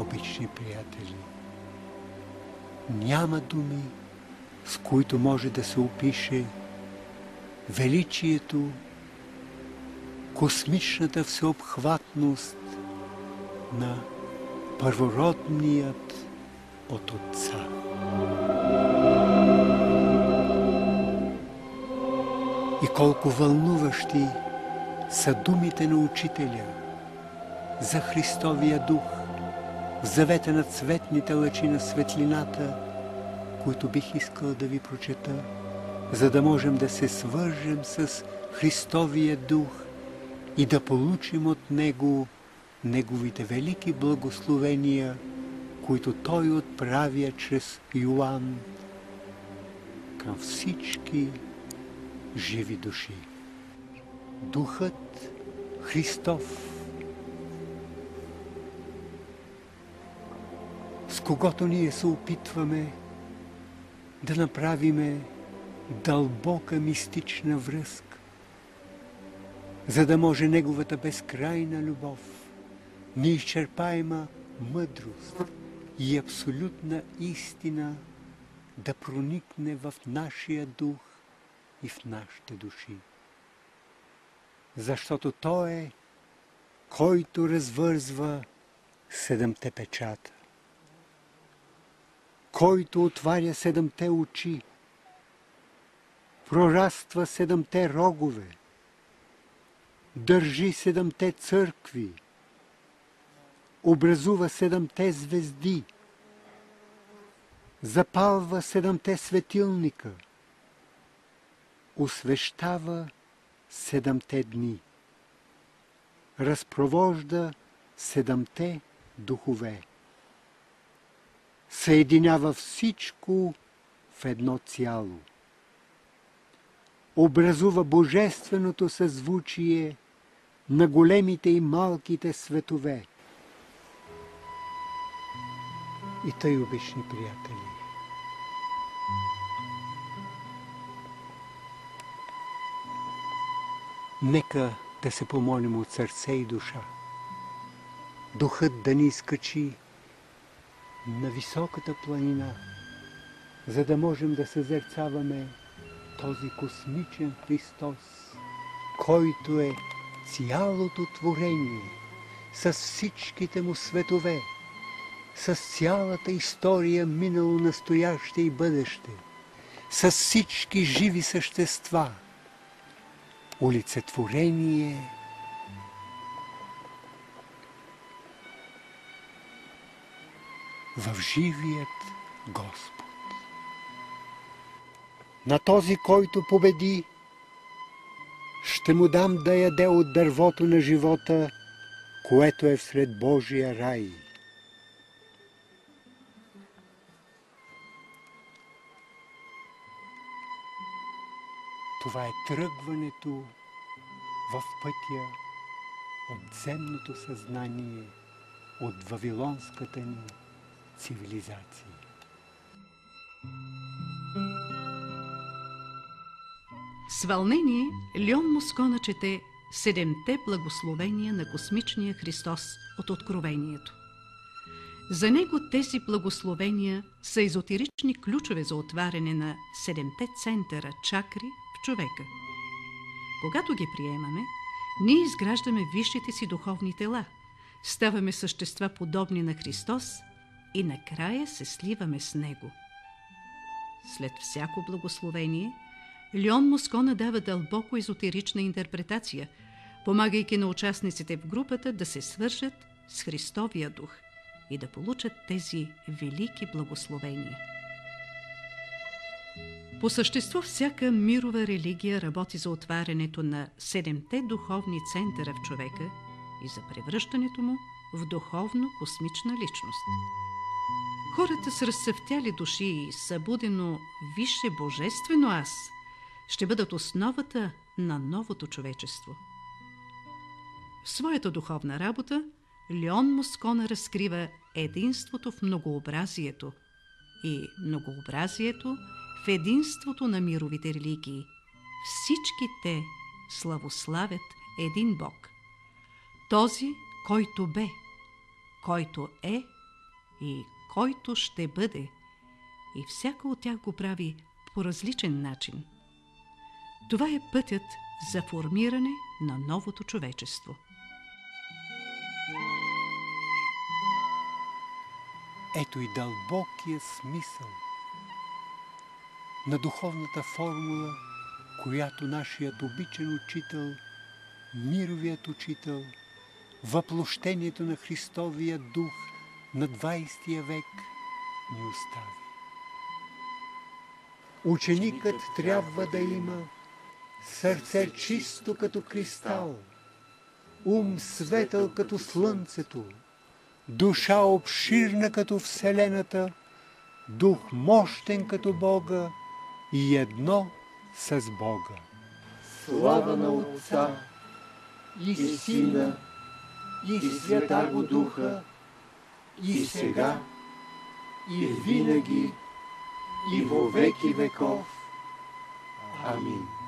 обични приятели, няма думи, с които може да се опише величието, космичната всеобхватност на първородният от Отца. И колко вълнуващи са думите на Учителя за Христовия дух в завета на цветните лъчи на светлината, които бих искал да ви прочета, за да можем да се свържем с Христовия дух и да получим от Него Неговите велики благословения, които Той отправя чрез Йоан към всички живи души. Духът Христов, с когото ние се опитваме да направиме дълбока мистична връзка, за да може Неговата безкрайна любов, неизчерпаема мъдрост и абсолютна истина да проникне в нашия дух и в нашите души. Защото Той е, който развързва седемте печата, който отваря седемте очи, прораства седемте рогове, държи седемте църкви, образува седемте звезди, запалва седемте светилника, освещава седемте дни, разпровожда седемте духове, съединява всичко в едно цяло, образува божественото съзвучие на големите и малките светове. И тъй, обични приятели, нека да се помолим от сърце и душа, Духът да ни изкачи на високата планина, за да можем да съзерцаваме този космичен Христос, който е цялото творение, с всичките му светове, с цялата история, минало, настояще и бъдеще, с всички живи същества, олицетворение в живият Господ. На този, който победи, ще му дам да яде от дървото на живота, което е всред Божия рай. Това е тръгването в пътя от земното съзнание, от вавилонската ни цивилизация. С вълнение Леон Москона чете седемте благословения на космичния Христос от Откровението. За него тези благословения са езотерични ключове за отваряне на седемте центъра, чакри в човека. Когато ги приемаме, ние изграждаме висшите си духовни тела, ставаме същества подобни на Христос и накрая се сливаме с Него. След всяко благословение, Леон Москона дава дълбоко езотерична интерпретация, помагайки на участниците в групата да се свържат с Христовия дух и да получат тези велики благословения. По същество всяка мирова религия работи за отварянето на седемте духовни центъра в човека и за превръщането му в духовно-космична личност. Хората с разцъфтяли души и събудено висше божествено аз ще бъдат основата на новото човечество. В своята духовна работа Леон Москона разкрива единството в многообразието и многообразието в единството на мировите религии. Всички те славославят един Бог. Този, който бе, който е и който ще бъде, и всяка от тях го прави по различен начин. Това е пътят за формиране на новото човечество. Ето и дълбокия смисъл на духовната формула, която нашият обичен учител, мировият учител, въплощението на Христовия дух на 20 век ни остави. Ученикът трябва да има сърце чисто като кристал, ум светъл като слънцето, душа обширна като Вселената, дух мощен като Бога и едно с Бога. Слава на Отца и Сина и Святаго Духа, и сега, и винаги, и во веки веков. Амин.